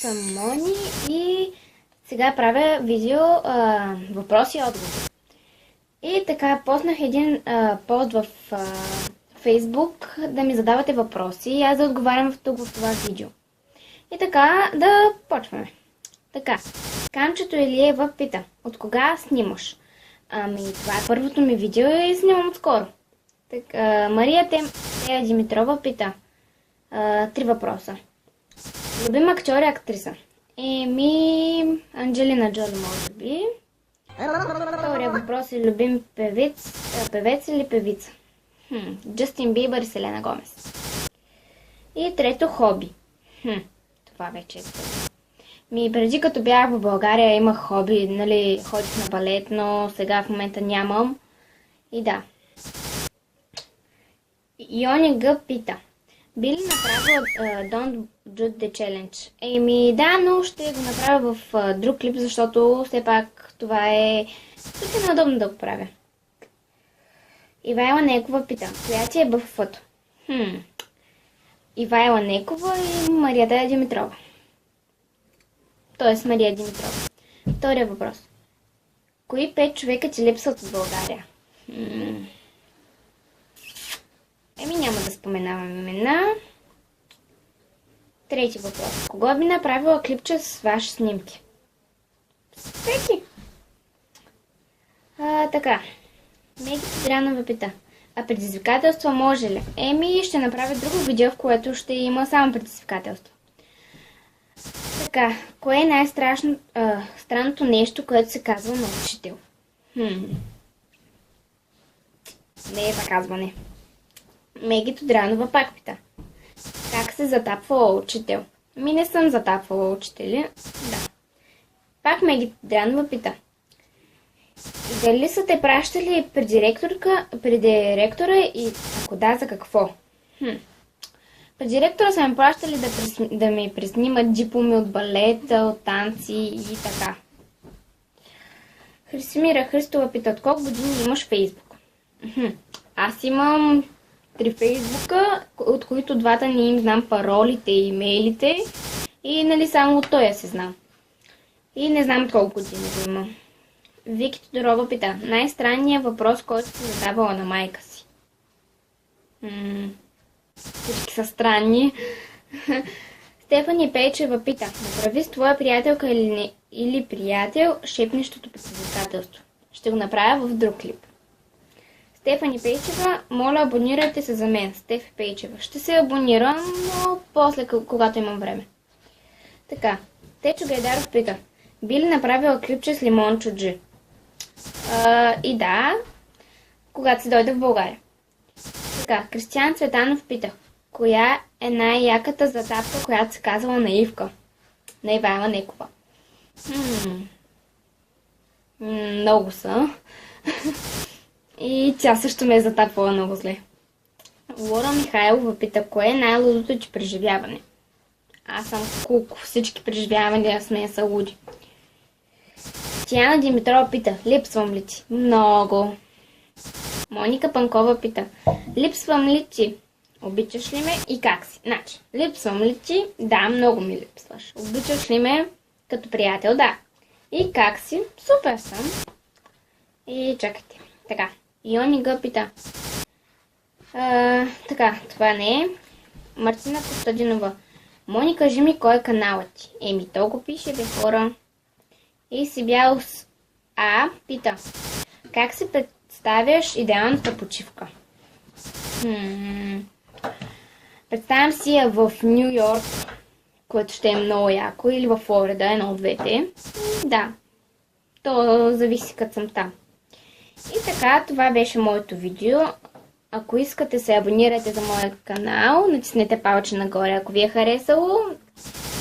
съм Мони и сега правя видео въпроси и отговори. И така, поснах един пост в Facebook да ми задавате въпроси и аз да отговарям тук в това видео. И така, да почваме. Така, Камчето Илиева пита, от кога снимаш? Това е първото ми видео и снимам отскоро. Мария Тея Димитрова пита, 3 въпроса. Любим актьор и актриса? Анджелина Джоли, може би. Втория въпрос е любим певец или певица? Джастин Бибър и Селена Гомес. И трето, хоби. Това вече е преди като бях в България имах хоби, нали, ходих на балет, но сега в момента нямам. И да. Йони Г пита, би ли направила Don't Do The Challenge? Да, но ще го направя в друг клип, защото все пак това е супер неудобно да го правя. Ивайла Некова пита, коя ти е БФФ-то? Ивайла Некова и Марията Димитрова. Тоест Мария Димитрова. Втория въпрос. Кои 5 човека ти липсват в България? Няма да споменавам имена. Трети въпрос. Кого би направила клипче с ваши снимки? Всеки. Така. Меги Дрянова пита. А предизвикателство може ли? Ще направя друго видео, в което ще има само предизвикателство. Така. Кое е най-странното нещо, което се казва на учител? Не е заказване. Меги Тодранова пак пита. Как се затапвала учител? Не съм затапвала учители. Да. Пак Меги Тодранова пита. Дали са те пращали при директора и ако да, за какво? При директора са ме пращали да ми приснимат дипломи от балета, от танци и така. Христомира Христова пита, от колко години имаш Фейсбук? Аз имам 3 Фейсбука, от които 2 не им знам паролите и имейлите. И само от този се знам. И не знам от колко години го имам. Вики Тодорова пита, най-странният въпрос, който си задавала на майка си. Всички са странни. Стефани Пейчева пита, направи с твоя приятелка или приятел шепнещото предизвикателство. Ще го направя в друг клип. Стефани Пейчева, моля абонирайте се за мен. Стефи Пейчева. Ще се абонирам, но после, когато имам време. Така, Течо Гайдаров пита, би ли направила клипче с Лимончо Джи? И да, когато си дойда в България. Така, Кристиян Цветанов пита, коя е най-яката затапка, която се казвала на Ивка? На Ивайла Некова. Много са. И тя също ме е затапвала много зле. Лора Михайлова пита, кое е най-лудото ти преживяване? Аз съм куко, всички преживявания с мен са луди. Тияна Димитрова пита, липсвам ли ти? Много. Моника Панкова пита, липсвам ли ти? Обичаш ли ме и как си? Значи, липсвам ли ти? Да, много ми липсваш. Обичаш ли ме като приятел? Да. И как си? Супер съм. И чакайте. Така, Йони Г пита. Така, това не е. Мартина Костадинова. Мони, кажи ми кой е каналът ти? То го пише, бе хора. И Сибял пита. Как си представяш идеалната почивка? Представям си я в Ню Йорк, което ще е много яко, или в Флорида, едно от двете. Да, то зависи като съм там. И така, това беше моето видео. Ако искате, се абонирайте за моя канал, натиснете палче нагоре, ако ви е харесало.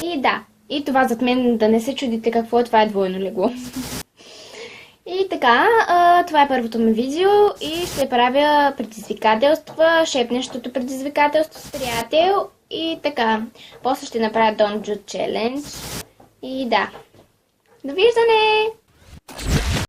И да, и това зад мен, да не се чудите какво е, това е двойно легло. И така, това е първото ми видео и ще правя предизвикателства, шепнещото предизвикателство с приятел и така. После ще направя Don't Do Challenge. И да, довиждане!